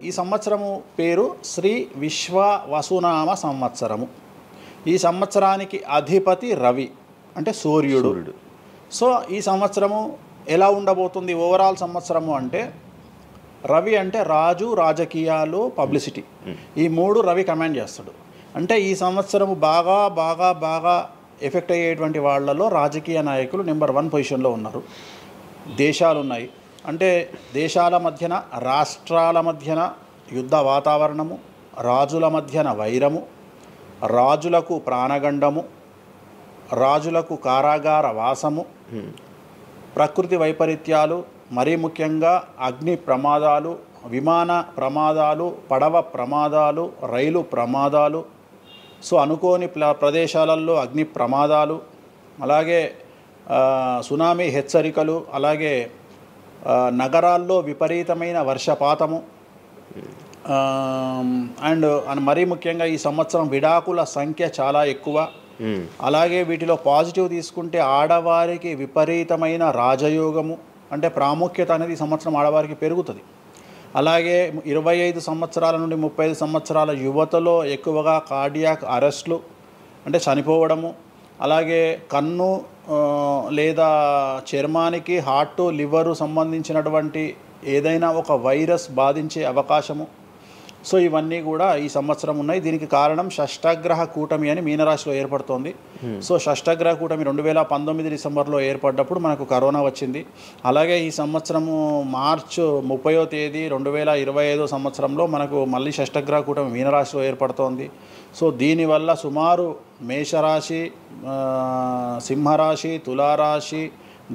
ఈ సంవత్సరము పేరు శ్రీ విశ్వవసునామ సంవత్సరము. ఈ సంవత్సరానికి అధిపతి రవి అంటే సూర్యుడు. సో ఈ సంవత్సరము ఎలా ఉండబోతుంది ఓవరాల్ సంవత్సరము అంటే, రవి అంటే రాజు, రాజకీయాలు, పబ్లిసిటీ, ఈ మూడు రవి కమాండ్ చేస్తాడు. అంటే ఈ సంవత్సరము బాగా బాగా బాగా ఎఫెక్ట్ అయ్యేటువంటి వాళ్ళలో రాజకీయ నాయకులు నెంబర్ 1 పొజిషన్లో ఉన్నారు. దేశాలు ఉన్నాయి, అంటే దేశాల మధ్యన, రాష్ట్రాల మధ్యన యుద్ధ వాతావరణము, రాజుల మధ్యన వైరము, రాజులకు ప్రాణగండము, రాజులకు కారాగార వాసము, ప్రకృతి వైపరీత్యాలు, మరీ ముఖ్యంగా అగ్ని ప్రమాదాలు, విమాన ప్రమాదాలు, పడవ ప్రమాదాలు, రైలు ప్రమాదాలు, సో అనుకోని ప్రదేశాలలో అగ్ని ప్రమాదాలు, అలాగే సునామీ హెచ్చరికలు, అలాగే నగరాల్లో విపరీతమైన వర్షపాతము, అండ్ మరీ ముఖ్యంగా ఈ సంవత్సరం విడాకుల సంఖ్య చాలా ఎక్కువ. అలాగే వీటిలో పాజిటివ్ తీసుకుంటే ఆడవారికి విపరీతమైన రాజయోగము, అంటే ప్రాముఖ్యత అనేది ఈ సంవత్సరం ఆడవారికి పెరుగుతుంది. అలాగే 25 సంవత్సరాల నుండి 35 సంవత్సరాల యువతలో ఎక్కువగా కార్డియాక్ అరెస్ట్లు అంటే చనిపోవడము, అలాగే కన్ను లేదా చర్మానికి హార్ట్, లివరు సంబంధించినటువంటి ఏదైనా ఒక వైరస్ బాధించే అవకాశము. సో ఇవన్నీ కూడా ఈ సంవత్సరం ఉన్నాయి. దీనికి కారణం షష్టగ్రహ కూటమి అని మీనరాశిలో ఏర్పడుతోంది. సో షష్టగ్రహ కూటమి 2019 డిసెంబర్లో ఏర్పడ్డప్పుడు మనకు కరోనా వచ్చింది. అలాగే ఈ సంవత్సరము మార్చి 30వ తేదీ 2025 సంవత్సరంలో మనకు మళ్ళీ షష్టగ్రహ కూటమి మీనరాశిలో ఏర్పడుతోంది. సో దీనివల్ల సుమారు మేషరాశి, సింహరాశి, తులారాశి,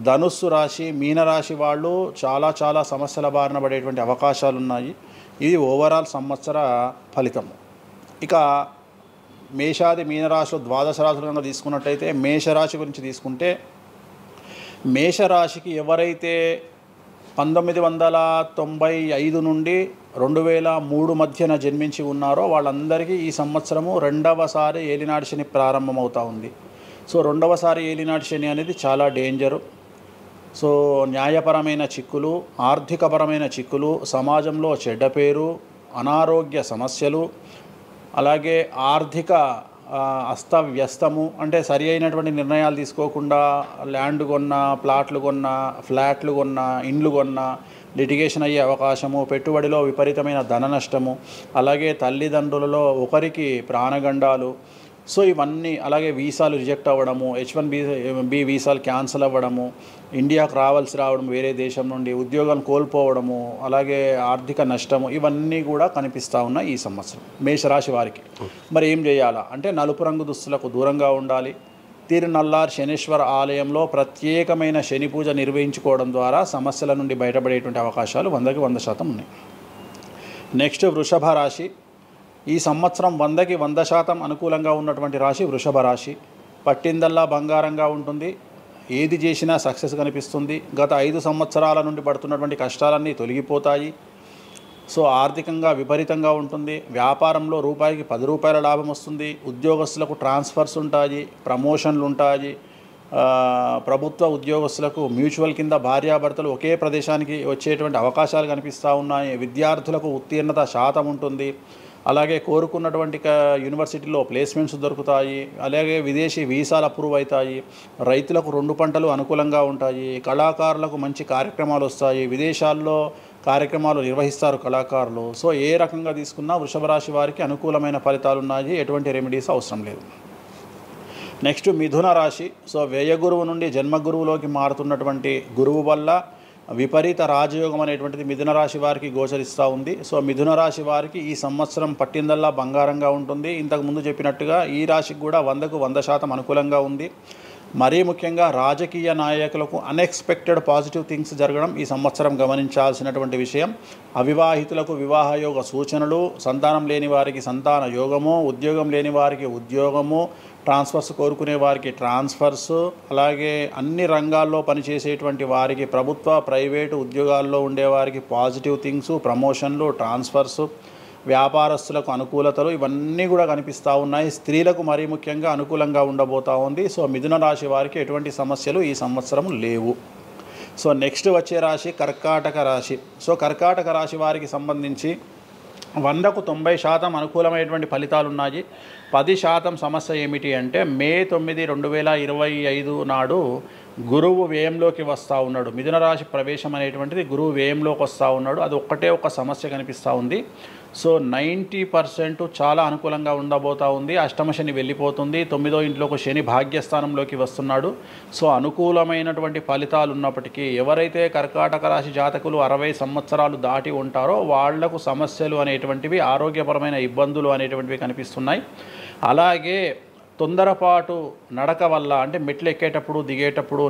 ధనుస్సు రాశి, మీనరాశి వాళ్ళు చాలా చాలా సమస్యల బారిన పడేటువంటి అవకాశాలు ఉన్నాయి. ఇది ఓవరాల్ సంవత్సర ఫలితము. ఇక మేషాది మీనరాశిలో ద్వాదశ రాశులను తీసుకున్నట్టయితే, మేషరాశి గురించి తీసుకుంటే, మేషరాశికి ఎవరైతే 1995 నుండి 2003 మధ్యన జన్మించి ఉన్నారో వాళ్ళందరికీ ఈ సంవత్సరము రెండవసారి ఏలినాటి శని ప్రారంభమవుతూ ఉంది. సో రెండవసారి ఏలినాటి శని అనేది చాలా డేంజరు. సో న్యాయపరమైన చిక్కులు, ఆర్థికపరమైన చిక్కులు, సమాజంలో చెడ్డ పేరు, అనారోగ్య సమస్యలు, అలాగే ఆర్థిక అస్తవ్యస్తము, అంటే సరి అయినటువంటి నిర్ణయాలు తీసుకోకుండా ల్యాండ్ కొన్నా, ప్లాట్లు కొన్నా, ఫ్లాట్లు కొన్నా, ఇండ్లు కొన్నా లిటిగేషన్ అయ్యే అవకాశము, పెట్టుబడిలో విపరీతమైన ధన నష్టము, అలాగే తల్లిదండ్రులలో ఒకరికి ప్రాణగండాలు. సో ఇవన్నీ, అలాగే వీసాలు రిజెక్ట్ అవ్వడము, H1B వీసాలు క్యాన్సిల్ అవ్వడము, ఇండియాకు రావడం వేరే దేశం నుండి, ఉద్యోగం కోల్పోవడము, అలాగే ఆర్థిక నష్టము, ఇవన్నీ కూడా కనిపిస్తూ ఉన్నాయి ఈ సంవత్సరం మేషరాశి వారికి. మరి ఏం చేయాలా అంటే, నలుపు రంగు దుస్తులకు దూరంగా ఉండాలి. తిరునల్లార్ శనీశ్వర ఆలయంలో ప్రత్యేకమైన శని పూజ నిర్వహించుకోవడం ద్వారా సమస్యల నుండి బయటపడేటువంటి అవకాశాలు 100కి 100% ఉన్నాయి. నెక్స్ట్ వృషభ రాశి. ఈ సంవత్సరం 100కి 100% అనుకూలంగా ఉన్నటువంటి రాశి వృషభ రాశి. పట్టిందల్లా బంగారంగా ఉంటుంది, ఏది చేసినా సక్సెస్ కనిపిస్తుంది. గత 5 సంవత్సరాల నుండి పడుతున్నటువంటి కష్టాలన్నీ తొలగిపోతాయి. సో ఆర్థికంగా విపరీతంగా ఉంటుంది. వ్యాపారంలో రూపాయికి 10 రూపాయల లాభం వస్తుంది. ఉద్యోగస్తులకు ట్రాన్స్ఫర్స్ ఉంటాయి, ప్రమోషన్లు ఉంటాయి. ప్రభుత్వ ఉద్యోగస్తులకు మ్యూచువల్ కింద భార్యాభర్తలు ఒకే ప్రదేశానికి వచ్చేటువంటి అవకాశాలు కనిపిస్తూ ఉన్నాయి. విద్యార్థులకు ఉత్తీర్ణత శాతం ఉంటుంది. అలాగే కోరుకున్నటువంటి యూనివర్సిటీలో ప్లేస్మెంట్స్ దొరుకుతాయి. అలాగే విదేశీ వీసాలు అప్రూవ్ అవుతాయి. రైతులకు 2 పంటలు అనుకూలంగా ఉంటాయి. కళాకారులకు మంచి కార్యక్రమాలు వస్తాయి. విదేశాల్లో కార్యక్రమాలు నిర్వహిస్తారు కళాకారులు. సో ఏ రకంగా తీసుకున్నా వృషభ రాశి వారికి అనుకూలమైన ఫలితాలు ఉన్నాయి. ఎటువంటి రెమెడీస్ అవసరం లేదు. నెక్స్ట్ మిథున రాశి. సో వ్యయ గురువు నుండి జన్మ గురువులోకి మారుతున్నటువంటి గురువు వల్ల విపరీత రాజయోగం అనేటువంటిది మిథున రాశి వారికి గోచరిస్తూ ఉంది. సో మిథున రాశి వారికి ఈ సంవత్సరం పట్టిందల్లా బంగారంగా ఉంటుంది. ఇంతకుముందు చెప్పినట్టుగా ఈ రాశికి కూడా 100కు 100% అనుకూలంగా ఉంది. మరీ ముఖ్యంగా రాజకీయ నాయకులకు అన్ఎక్స్పెక్టెడ్ పాజిటివ్ థింగ్స్ జరగడం ఈ సంవత్సరం గమనించాల్సినటువంటి విషయం. అవివాహితులకు వివాహయోగ సూచనలు, సంతానం లేని వారికి సంతాన యోగము, ఉద్యోగం లేని వారికి ఉద్యోగము, ట్రాన్స్ఫర్స్ కోరుకునే వారికి ట్రాన్స్ఫర్స్, అలాగే అన్ని రంగాల్లో పనిచేసేటువంటి వారికి, ప్రభుత్వ ప్రైవేటు ఉద్యోగాల్లో ఉండేవారికి పాజిటివ్ థింగ్స్, ప్రమోషన్లు, ట్రాన్స్ఫర్స్, వ్యాపారస్తులకు అనుకూలతలు, ఇవన్నీ కూడా కనిపిస్తూ ఉన్నాయి. స్త్రీలకు మరీ ముఖ్యంగా అనుకూలంగా ఉండబోతూ ఉంది. సో మిథున రాశి వారికి ఎటువంటి సమస్యలు ఈ సంవత్సరం లేవు. సో నెక్స్ట్ వచ్చే రాశి కర్కాటక రాశి. సో కర్కాటక రాశి వారికి సంబంధించి 100కు 90% అనుకూలమైనటువంటి ఫలితాలు ఉన్నాయి. 10% సమస్య ఏమిటి అంటే మే 9, 2025 నాడు గురువు వ్యయంలోకి వస్తూ ఉన్నాడు. మిథున రాశి ప్రవేశం అనేటువంటిది గురువు వ్యయంలోకి వస్తూ ఉన్నాడు. అది ఒక్కటే ఒక సమస్య కనిపిస్తూ ఉంది. సో 90% చాలా అనుకూలంగా ఉండబోతూ ఉంది. అష్టమ శని వెళ్ళిపోతుంది. 9వ ఇంట్లోకి శని భాగ్యస్థానంలోకి వస్తున్నాడు. సో అనుకూలమైనటువంటి ఫలితాలు ఉన్నప్పటికీ ఎవరైతే కర్కాటక రాశి జాతకులు 60 సంవత్సరాలు దాటి ఉంటారో వాళ్లకు సమస్యలు అనేటువంటివి, ఆరోగ్యపరమైన ఇబ్బందులు అనేటువంటివి కనిపిస్తున్నాయి. అలాగే తొందరపాటు నడక వల్ల, అంటే మెట్లు ఎక్కేటప్పుడు దిగేటప్పుడు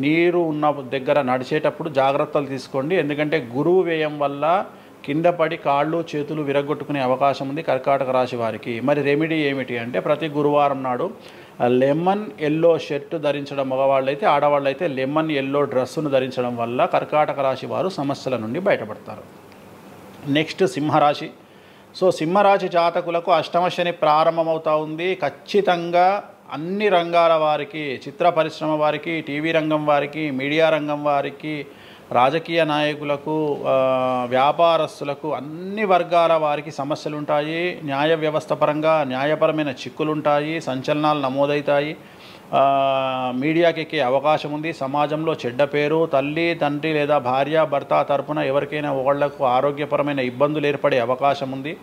నీరు ఉన్న దగ్గర నడిచేటప్పుడు జాగ్రత్తలు తీసుకోండి. ఎందుకంటే గురువు వ్యయం వల్ల కింద పడి కాళ్ళు చేతులు విరగొట్టుకునే అవకాశం ఉంది కర్కాటక రాశి వారికి. మరి రెమెడీ ఏమిటి అంటే ప్రతి గురువారం నాడు లెమన్ ఎల్లో షర్ట్ ధరించడం మగవాళ్ళైతే, ఆడవాళ్ళైతే లెమన్ ఎల్లో డ్రెస్సును ధరించడం వల్ల కర్కాటక రాశి వారు సమస్యల నుండి బయటపడతారు. నెక్స్ట్ సింహరాశి. సో సింహరాశి జాతకులకు అష్టమ శని ప్రారంభమవుతూ ఉంది. ఖచ్చితంగా అన్ని రంగాల వారికి, చిత్ర పరిశ్రమ వారికి, టీవీ రంగం వారికి, మీడియా రంగం వారికి, రాజకీయ నాయకులకు, వ్యాపారస్తులకు, అన్ని వర్గాల వారికి సమస్యలు ఉంటాయి. న్యాయ వ్యవస్థ పరంగా న్యాయపరమైన చిక్కులుంటాయి, సంచలనాలు నమోదవుతాయి, మీడియాకి ఎక్కే అవకాశం ఉంది. సమాజంలో చెడ్డ పేరు, తల్లి తండ్రి లేదా భార్య భర్త తరపున ఎవరికైనా ఒకళ్లకు ఆరోగ్యపరమైన ఇబ్బందులు ఏర్పడే అవకాశం ఉంది.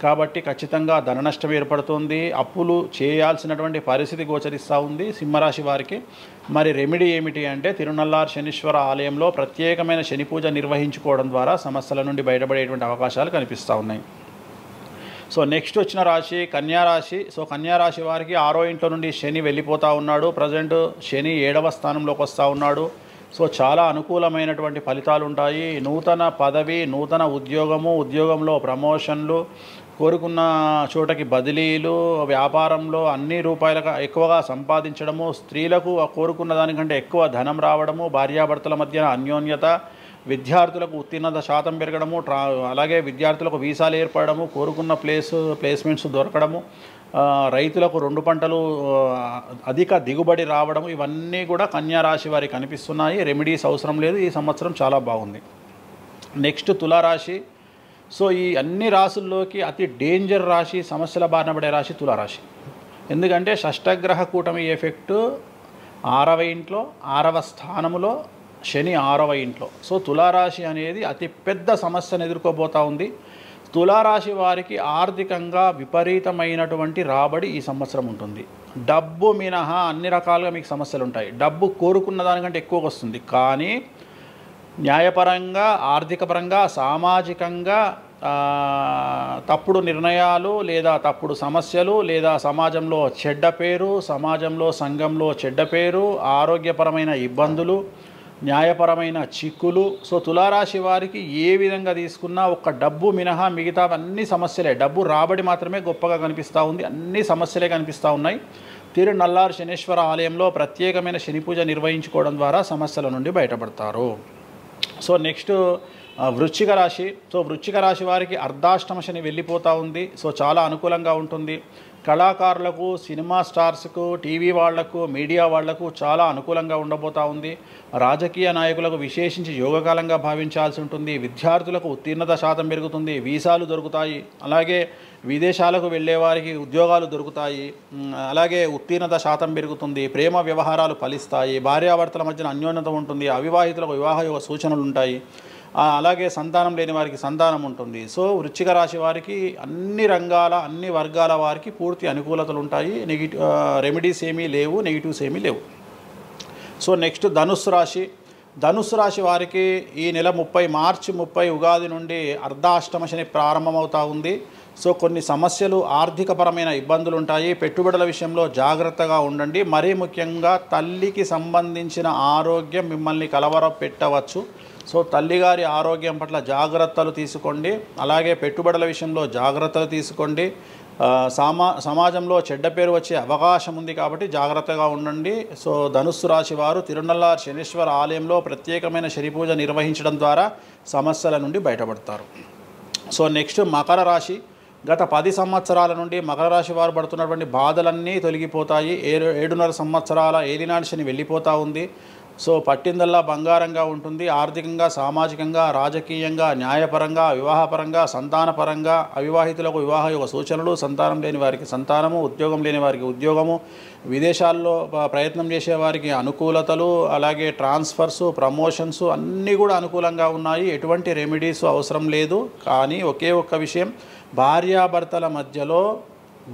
కాబట్టి ఖచ్చితంగా ధన నష్టం ఏర్పడుతుంది. అప్పులు చేయాల్సినటువంటి పరిస్థితి గోచరిస్తూ ఉంది సింహరాశి వారికి. మరి రెమెడీ ఏమిటి అంటే తిరునల్లార్ శనీశ్వర ఆలయంలో ప్రత్యేకమైన శని పూజ నిర్వహించుకోవడం ద్వారా సమస్యల నుండి బయటపడేటువంటి అవకాశాలు కనిపిస్తూ ఉన్నాయి. సో నెక్స్ట్ వచ్చిన రాశి కన్యారాశి. సో కన్యారాశి వారికి 6వ ఇంట్లో నుండి శని వెళ్ళిపోతూ ఉన్నాడు. ప్రజెంట్ శని 7వ స్థానంలోకి వస్తూ ఉన్నాడు. సో చాలా అనుకూలమైనటువంటి ఫలితాలు ఉంటాయి. నూతన పదవి, నూతన ఉద్యోగంలో ప్రమోషన్లు, కోరుకున్న చోటకి బదిలీలు, వ్యాపారంలో అన్ని రూపాయలకు ఎక్కువగా సంపాదించడము, స్త్రీలకు కోరుకున్న దానికంటే ఎక్కువ ధనం రావడము, భార్యాభర్తల మధ్య అన్యోన్యత, విద్యార్థులకు ఉత్తీర్ణత శాతం పెరగడము, అలాగే విద్యార్థులకు వీసాలు ఏర్పడము, కోరుకున్న ప్లేస్మెంట్స్ దొరకడము, రైతులకు 2 పంటలు అధిక దిగుబడి రావడము, ఇవన్నీ కూడా కన్యా రాశి వారికి కనిపిస్తున్నాయి. రెమెడీస్ అవసరం లేదు. ఈ సంవత్సరం చాలా బాగుంది. నెక్స్ట్ తులారాశి. సో ఈ అన్ని రాశుల్లోకి అతి డేంజర్ రాశి, సమస్యల బారిన పడే రాశి తులారాశి. ఎందుకంటే షష్టగ్రహ కూటమి ఎఫెక్టు 6వ ఇంట్లో, 6వ స్థానంలో శని 6వ ఇంట్లో. సో తులారాశి అనేది అతి పెద్ద సమస్యను ఎదుర్కోబోతూ ఉంది. తులారాశి వారికి ఆర్థికంగా విపరీతమైనటువంటి రాబడి ఈ సంవత్సరం ఉంటుంది. డబ్బు మినహా అన్ని రకాలుగా మీకు సమస్యలు ఉంటాయి. డబ్బు కోరుకున్న దానికంటే ఎక్కువగా వస్తుంది. కానీ న్యాయపరంగా, ఆర్థికపరంగా, సామాజికంగా తప్పుడు నిర్ణయాలు లేదా తప్పుడు సమస్యలు లేదా సమాజంలో చెడ్డ పేరు, సమాజంలో సంఘంలో చెడ్డ పేరు, ఆరోగ్యపరమైన ఇబ్బందులు, న్యాయపరమైన చిక్కులు. సో తులారాశి వారికి ఏ విధంగా తీసుకున్నా ఒక్క డబ్బు మినహా మిగతా అన్ని సమస్యలే. డబ్బు రాబడి మాత్రమే గొప్పగా కనిపిస్తూ ఉంది. అన్ని సమస్యలే కనిపిస్తూ ఉన్నాయి. తిరునల్లార్ శనీశ్వర ఆలయంలో ప్రత్యేకమైన శని పూజ నిర్వహించుకోవడం ద్వారా సమస్యల నుండి బయటపడతారు. సో నెక్స్ట్ వృశ్చిక రాశి. సో వృశ్చిక రాశి వారికి అర్ధాష్టమ శని వెళ్ళిపోతూ ఉంది. సో చాలా అనుకూలంగా ఉంటుంది. కళాకారులకు, సినిమా స్టార్స్కు, టీవీ వాళ్లకు, మీడియా వాళ్లకు చాలా అనుకూలంగా ఉండబోతూ ఉంది. రాజకీయ నాయకులకు విశేషించి యోగకాలంగా భావించాల్సి ఉంటుంది. విద్యార్థులకు ఉత్తీర్ణత శాతం పెరుగుతుంది. వీసాలు దొరుకుతాయి. అలాగే విదేశాలకు వెళ్ళే వారికి ఉద్యోగాలు దొరుకుతాయి. అలాగే ఉత్తీర్ణత శాతం పెరుగుతుంది. ప్రేమ వ్యవహారాలు ఫలిస్తాయి. భార్యాభర్తల మధ్యన అన్యోన్యత ఉంటుంది. అవివాహితులకు వివాహ సూచనలు ఉంటాయి. అలాగే సంతానం లేని వారికి సంతానం ఉంటుంది. సో వృశ్చిక రాశి వారికి అన్ని రంగాల, అన్ని వర్గాల వారికి పూర్తి అనుకూలతలు ఉంటాయి. రెమెడీస్ ఏమీ లేవు, నెగిటివ్స్ ఏమీ లేవు. సో నెక్స్ట్ ధనుస్సు రాశి. ధనుస్సు రాశి వారికి ఈ నెల మార్చి 30 ఉగాది నుండి అర్ధాష్టమ శని ప్రారంభమవుతూ ఉంది. సో కొన్ని సమస్యలు, ఆర్థికపరమైన ఇబ్బందులు ఉంటాయి. పెట్టుబడుల విషయంలో జాగ్రత్తగా ఉండండి. మరీ ముఖ్యంగా తల్లికి సంబంధించిన ఆరోగ్యం మిమ్మల్ని కలవరపెట్టవచ్చు. సో తల్లిగారి ఆరోగ్యం పట్ల జాగ్రత్తలు తీసుకోండి. అలాగే పెట్టుబడుల విషయంలో జాగ్రత్తలు తీసుకోండి. సమాజంలో చెడ్డ పేరు వచ్చే అవకాశం ఉంది కాబట్టి జాగ్రత్తగా ఉండండి. సో ధనుస్సు రాశి వారు తిరునల్లార్ శనీశ్వర ఆలయంలో ప్రత్యేకమైన శని పూజ నిర్వహించడం ద్వారా సమస్యల నుండి బయటపడతారు. సో నెక్స్ట్ మకర రాశి. గత 10 సంవత్సరాల నుండి మకర రాశి వారు పడుతున్నటువంటి బాధలన్నీ తొలగిపోతాయి. 7.5 సంవత్సరాల ఏలినాటి శని వెళ్ళిపోతూ ఉంది. సో పట్టిందల్లా బంగారంగా ఉంటుంది. ఆర్థికంగా, సామాజికంగా, రాజకీయంగా, న్యాయపరంగా, వివాహపరంగా, సంతానపరంగా, అవివాహితులకు వివాహ యొక్క సూచనలు, సంతానం లేని వారికి సంతానము, ఉద్యోగం లేని వారికి ఉద్యోగము, విదేశాల్లో ప్రయత్నం చేసే వారికి అనుకూలతలు, అలాగే ట్రాన్స్ఫర్స్, ప్రమోషన్స్ అన్నీ కూడా అనుకూలంగా ఉన్నాయి. ఎటువంటి రెమెడీస్ అవసరం లేదు. కానీ ఒకే ఒక్క విషయం, భార్యాభర్తల మధ్యలో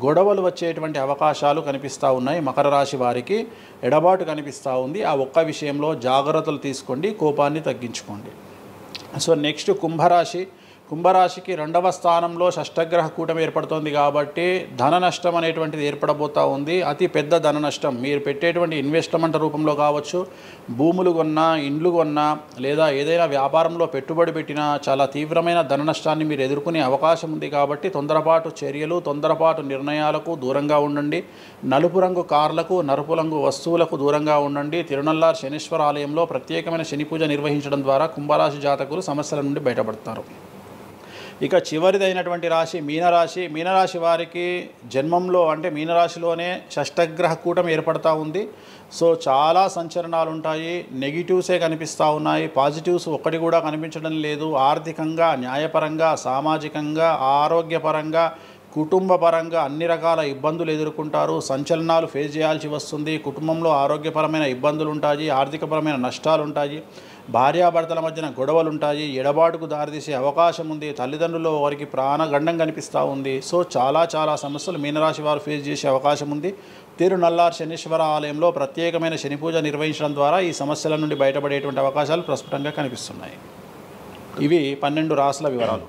గొడవలు వచ్చేటువంటి అవకాశాలు కనిపిస్తూ ఉన్నాయి. మకర రాశి వారికి ఎడబాటు కనిపిస్తూ ఉంది. ఆ ఒక్క విషయంలో జాగ్రత్తలు తీసుకోండి, కోపాన్ని తగ్గించుకోండి. సో నెక్స్ట్ కుంభరాశి. కుంభరాశికి 2వ స్థానంలో షష్టగ్రహ కూటమి ఏర్పడుతోంది కాబట్టి ధన నష్టం అనేటువంటిది ఏర్పడబోతూ ఉంది. అతి పెద్ద ధన నష్టం మీరు పెట్టేటువంటి ఇన్వెస్ట్మెంట్ రూపంలో కావచ్చు, భూములు కొన్నా, ఇండ్లు కొన్నా, లేదా ఏదైనా వ్యాపారంలో పెట్టుబడి పెట్టినా చాలా తీవ్రమైన ధన నష్టాన్ని మీరు ఎదుర్కొనే అవకాశం ఉంది. కాబట్టి తొందరపాటు చర్యలు, తొందరపాటు నిర్ణయాలకు దూరంగా ఉండండి. నలుపు రంగు కార్లకు, నలుపు రంగు వస్తువులకు దూరంగా ఉండండి. తిరునల్లార్ శనీశ్వర ఆలయంలో ప్రత్యేకమైన శని పూజ నిర్వహించడం ద్వారా కుంభరాశి జాతకులు సమస్యల నుండి బయటపడతారు. ఇక చివరిదైనటువంటి రాశి మీనరాశి. మీనరాశి వారికి జన్మంలో అంటే మీనరాశిలోనే షష్టగ్రహ కూటమి ఏర్పడతా ఉంది. సో చాలా సంచలనాలు ఉంటాయి. నెగిటివ్సే కనిపిస్తూ ఉన్నాయి, పాజిటివ్స్ ఒక్కటి కూడా కనిపించడం లేదు. ఆర్థికంగా, న్యాయపరంగా, సామాజికంగా, ఆరోగ్యపరంగా, కుటుంబపరంగా అన్ని రకాల ఇబ్బందులు ఎదుర్కొంటారు. సంచలనాలు ఫేస్ చేయాల్సి వస్తుంది. కుటుంబంలో ఆరోగ్యపరమైన ఇబ్బందులు ఉంటాయి, ఆర్థికపరమైన నష్టాలు ఉంటాయి, భార్యాభర్తల మధ్యన గొడవలు ఉంటాయి, ఎడబాటుకు దారితీసే అవకాశం ఉంది. తల్లిదండ్రుల్లో వారికి ప్రాణగండం కనిపిస్తూ ఉంది. సో చాలా సమస్యలు మీనరాశి వారు ఫేస్ చేసే అవకాశం ఉంది. తిరునల్లార్ శనీశ్వర ఆలయంలో ప్రత్యేకమైన శని పూజ నిర్వహించడం ద్వారా ఈ సమస్యల నుండి బయటపడేటువంటి అవకాశాలు ప్రస్ఫుటంగా కనిపిస్తున్నాయి. ఇవి 12 రాశుల వివరాలు.